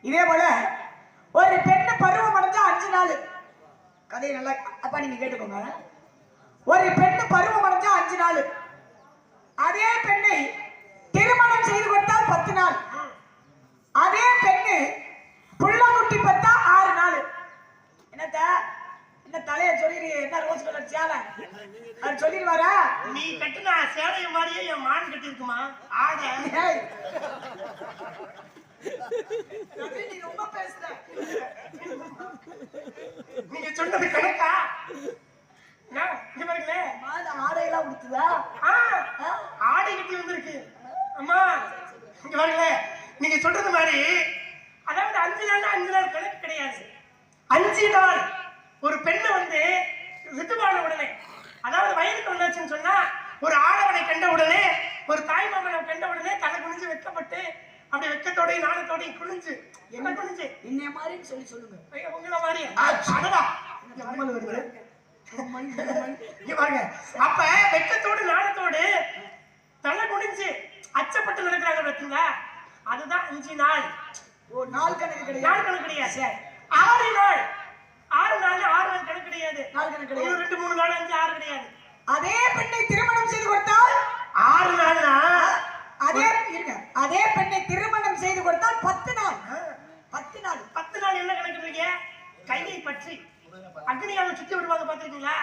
இதே போல ஒரு பெண்ணு பருவம் அடைஞ்சா 5 நாள். கதையை நல்லா அப்பா நீங்க கேட்டுக்கோங்க. ஒரு பெண்ணு பருவம் அடைஞ்சா 5 நாள். அதே பெண்ணை திருமணம் செய்து கொடுத்தால் 10 நாள். அதே பெண்ணு புள்ள குட்டி பெத்தா 6 நாள். என்னத்த என்ன தலைய சொல்லிடு, என்ன ரோஸ் கலர் சேலை அது சொல்லிடுவாரா? நீ கட்டுனா சேலைய மாதிரியே என் மான் கட்டி இருக்குமா ஆட? நீ ரொம்ப பேசுற. நீங்க சொன்னது கணக்கா? ஆடையெல்லாம் கொடுத்துதா? ஆடை கட்டி வந்திருக்கு. அம்மா இங்க பாருங்க, நீங்க சொல்றது மாதிரி அதாவது 5 நாள் கணக்கு கிடையாது. 5 நாள் ஒரு பெண்ணு வந்து ரிதுவான உடனே, அதாவது வயதுக்கு வந்தாச்சுன்னு சொன்னா, ஒரு ஆடவனை கண்ட உடனே, ஒரு தாய் மகனை கண்ட உடனே தலை குனிஞ்சு வெட்கப்பட்டு அப்படி வெட்கத்தோடையும் நாணத்தோடையும் குனிஞ்சு என்ன குனிஞ்சு என்னைய மாதிரி சொல்லுங்க. உங்கள மாதிரி அடடா பாருங்க. அப்ப வெட்கத்தோடு நாணத்தோடு தலை குனிஞ்சு அச்சப்பட்டு நடக்கிறாங்க பார்த்தீங்களா? அதுதான் 5 நாள். ஓ, நாள் கணக்கு கிடையாது. நாள் கணக்கு கிடையாது. 6 நாள். 6 நாள் கணக்கு கிடையாது. நாள் கணக்கு கிடையாது. 2 3 நாள் 5 6 கிடையாது. அதே பெண்ணை திருமணம் செய்து கொடுத்தால் 6 நாள்னா அதே பெண்ணை திருமணம் செய்து கொடுத்தால் 10 நாள். 10 நாள். 10 நாள் என்ன கணக்குறீங்க? கையை பற்றி அக்னியால சுத்தி விடுவாங்க பாத்துருக்கீங்களா?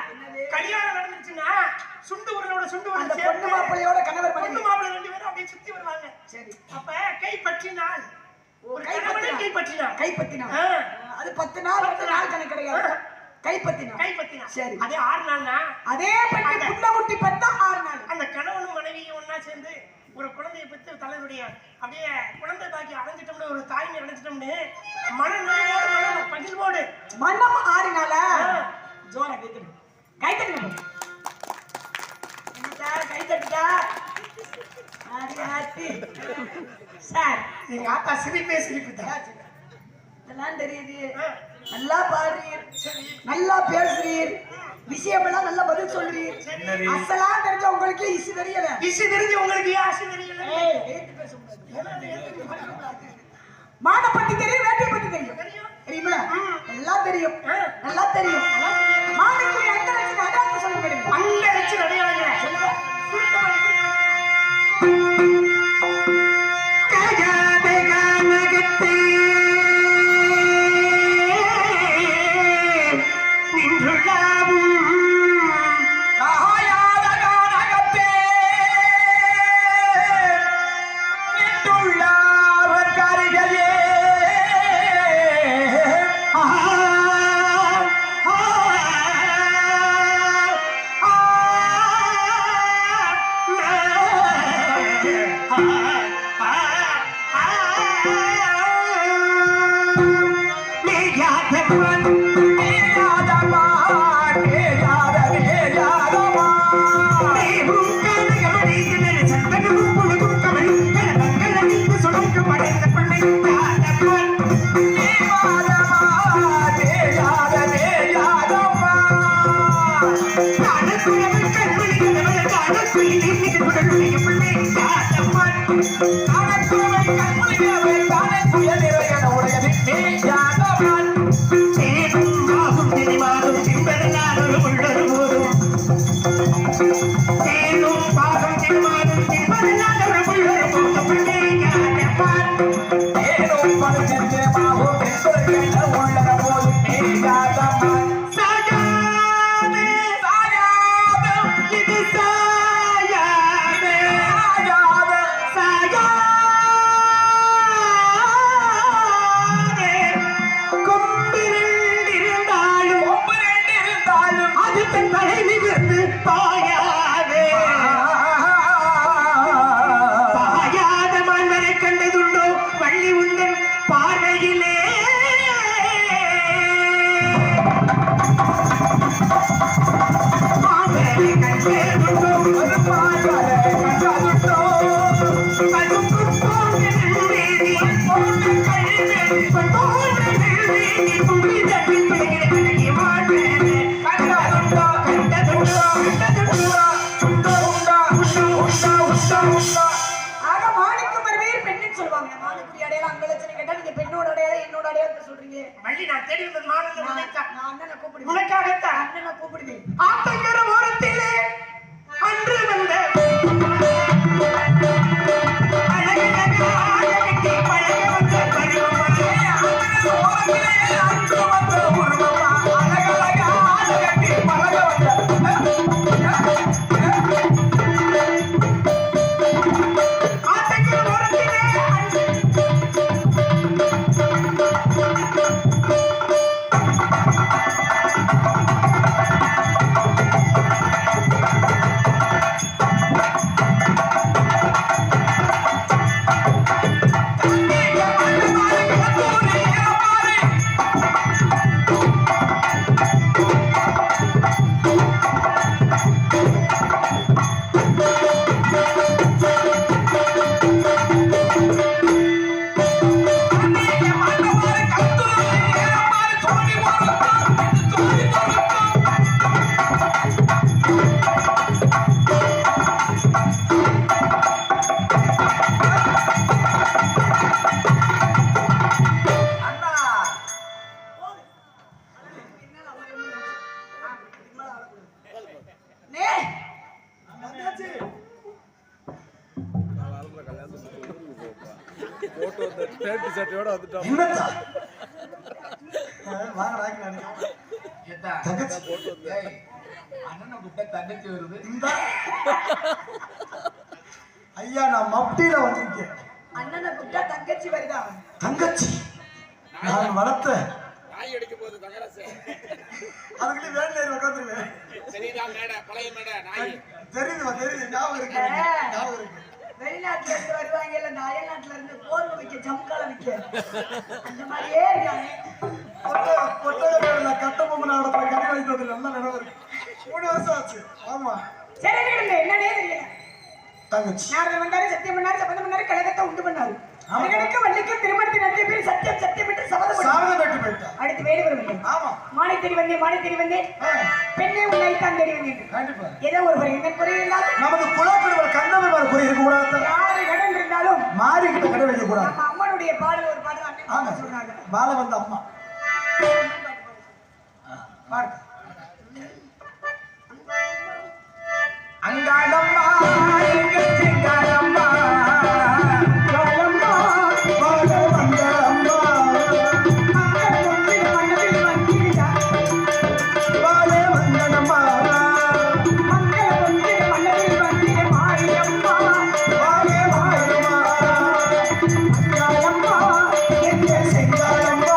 கல்யாணம் நடந்துச்சுன்னா சுண்டு உருளோட சுண்டு உருள அந்த பொண்ணு மாப்பிள்ளையோட கணவர் பொண்ணு மாப்பிள்ளை 2 பேரும் அப்படியே சுத்தி வருவாங்க. சரி. அப்ப கை பற்றினால் ஒரு கணவனை கை பற்றினால் அது 10 நாள். 10 நாள் கணக்கு கிடையாது. கை பத்தினா. சரி. அதே 6 நாள்னா அதே பெண்ணை புள்ள குட்டி பெத்தா 6 நாள். அந்த கணவனும் மனைவியும் ஒண்ணா சேர்ந்து ஒரு குழந்தையை பெற்று தலைவருடைய அப்படியே குழந்தை பாக்கி அடைஞ்சிட்டோம்னு, ஒரு தாய்மை அடைஞ்சிட்டோம்னு மனநோயோடு பகிர்வோடு மனம் 6 நாளா ஜோர கை தட்டுங்க. கை தட்டுடா. சார் எங்க ஆத்தா சிரிப்பே சிரிப்புதா. இதெல்லாம் தெரியுது. நல்லா பாடுறீர், நல்லா பேசுறீர், விஷயமெல்லாம் நல்லா பதில் சொல்றீர். அசலா தெரிஞ்ச உங்களுக்கு இசு தெரியல. இசு தெரிஞ்சு உங்களுக்கு ஏன் அசு தெரியல? மானை பத்தி தெரியும், வேட்டையை பத்தி தெரியும். தெரியுமா? எல்லாம் தெரியும். நல்லா தெரியும். மானுக்கு எந்த லட்சம் அடையாளம் சொல்ல முடியும்? அந்த லட்சம் அடையாளங்க சொல்லுங்க. தங்கலட்சுமி கேட்டா நீங்க பெண்ணோட அடையாளம் என்னோட அடையாளத்தை சொல்றீங்க. வள்ளி நான் தேடி வந்தது மாடல் நான் அண்ணனை கூப்பிடுவேன். உனக்காகத்தான் அண்ணனை கூப்பிடுவேன். ஆத்தங்கர ஓரத்திலே அன்று வந்த அழகழகாக கட்டி பழக வந்த பருவமா ஓரத்திலே அன்று வந்த உருவமா அழகழகாக கட்டி பழக வந்த ஆத்தங்கர ஓரத்திலே ஐயா நான் மப்டியில வந்திருக்கேன். அண்ணனை கூப்பிட்டா தங்கச்சி வருதா? தங்கச்சி நான் வளர்த்த நாய் அடிக்க போகுது தங்கராசு. அதுக்குள்ளே வேலையில உட்காந்துருவேன். சரிதான் மேடை, பழைய மேடை நாய். தெரியுது ஞாபகம் இருக்கு. வெளிநாட்டுல இருந்து வருவாங்க இல்ல இந்த அயல்நாட்டுல இருந்து போர்வை வைக்க ஜம்கால வைக்க அந்த மாதிரியே இருக்காங்க. கொட்டகல கட்ட பொம்மை நடத்துற கறி வைத்தது நல்ல நினைவு இருக்கு. 3 வருஷம் ஆச்சு. ஆமா சரி என்னன்னே தெரியல. தங்கச்சி நாரதர் வந்தாரு, சத்தியம் பண்ணாரு, சபதம் பண்ணாரு, கழகத்தை உண்டு பண்ணாரு. அவர்களுக்கு வள்ளிக்கும் திருமணத்தை நடத்திய பேர் சத்தியம் சத்தியம் என்று சபதம் சாரத பெற்று போயிட்டா. அடுத்து வேறு ஒரு வந்தேன். ஆமா மானை தேடி வந்தேன் பெண்ணை உன்னை தான் தேடி வந்தேன். கண்டிப்பா ஏதோ ஒரு குறை என்ன குறை இருந்தாலும் நமது குலக்கடவுள் கந்தமை மாதிரி குறை இருக்க கூடாது. யாரு கடன் இருந்தாலும் மாறி கிட்ட கடை வைக்க கூடாது. நம்ம அம்மனுடைய பாடல் ஒரு பாடல் ஆமா அண்ணன் சொல்றாங்க. பால வந்த அம்மா பாடு. அங்காளம்மா எங்கள் சிங்காரம்மா காளம்மா பால வந்த அம்மா மக்கள் ஒன்றிய மன்னத்தில் வந்திருந்தா பால வந்தனம்மா மக்கள் ஒன்றிய மன்னத்தில் வந்திரு மாரியம்மா பாலே மாயம்மா காளம்மா எங்கள் சிங்காரம்மா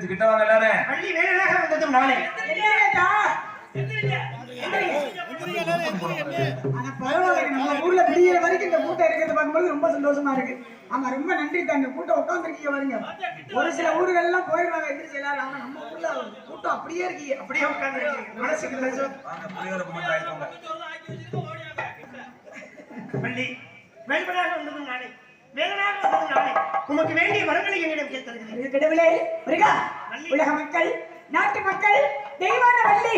எந்திரிச்சு கிட்ட வாங்க எல்லாரும். வள்ளி வேலையாக வந்ததும் நானே. என்னடா? ஆனா பரவாயில்லைங்க, நம்ம ஊர்ல விடிய வரைக்கும் இந்த கூட்டம் இருக்கிறத பார்க்கும்போது ரொம்ப சந்தோஷமா இருக்கு. ஆமா, ரொம்ப நன்றி தான். இந்த கூட்டம் உட்காந்துருக்கீங்க பாருங்க. ஒரு சில ஊர்கள் எல்லாம் போயிடுவாங்க எந்திரிச்சு எல்லாரும். ஆனா நம்ம ஊர்ல கூட்டம் அப்படியே இருக்கீங்க. அப்படியே உட்கார்ந்து மனசுக்கு லட்சம். வாங்க புளியோர கும்பிட்டு ஆயிக்கோங்க. வள்ளி வேலையாக வந்ததும் நானே. வேலையாக வந்ததும் நானே. உமக்கு வேண்டிய வரங்களை என்னிடம் கேட்டிருக்கிறேன். கடவுளே முருகா, உலக மக்கள், நாட்டு மக்கள், தெய்வான வள்ளி,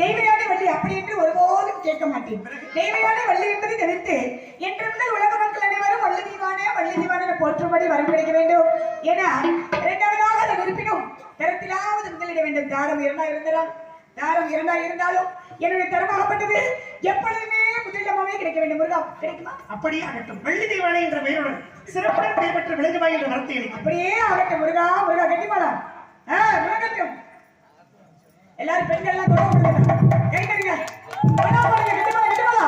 தெய்வயான வள்ளி அப்படி என்று ஒருபோதும் கேட்க மாட்டேன். தெய்வயான வள்ளி என்பதை தவிர்த்து என்று முதல் உலக மக்கள் அனைவரும் வள்ளி தீவான போற்றும்படி வரம் கிடைக்க வேண்டும் என இரண்டாவதாக அதை விருப்பினும் தரத்திலாவது முதலிட வேண்டும். தாரம் இரண்டா இருந்தாலும் என்னுடைய தரமாகப்பட்டது எப்பொழுதுமே முதலிடமாவே கிடைக்க வேண்டும். முருகா, கிடைக்குமா? அப்படியே ஆகட்டும். வள்ளி தெய்வானை என்ற பெயருடன் சிறப்புடன் பெயர் பெற்ற விளங்குவாய் என்ற வார்த்தை எனக்கு அப்படியே ஆகட்டும். முருகா கட்டிமாடா, முருகட்டும். எல்லாரும் பெண்கள் எல்லாம் தொடர்பு கை தருங்க. கட்டிமாடா.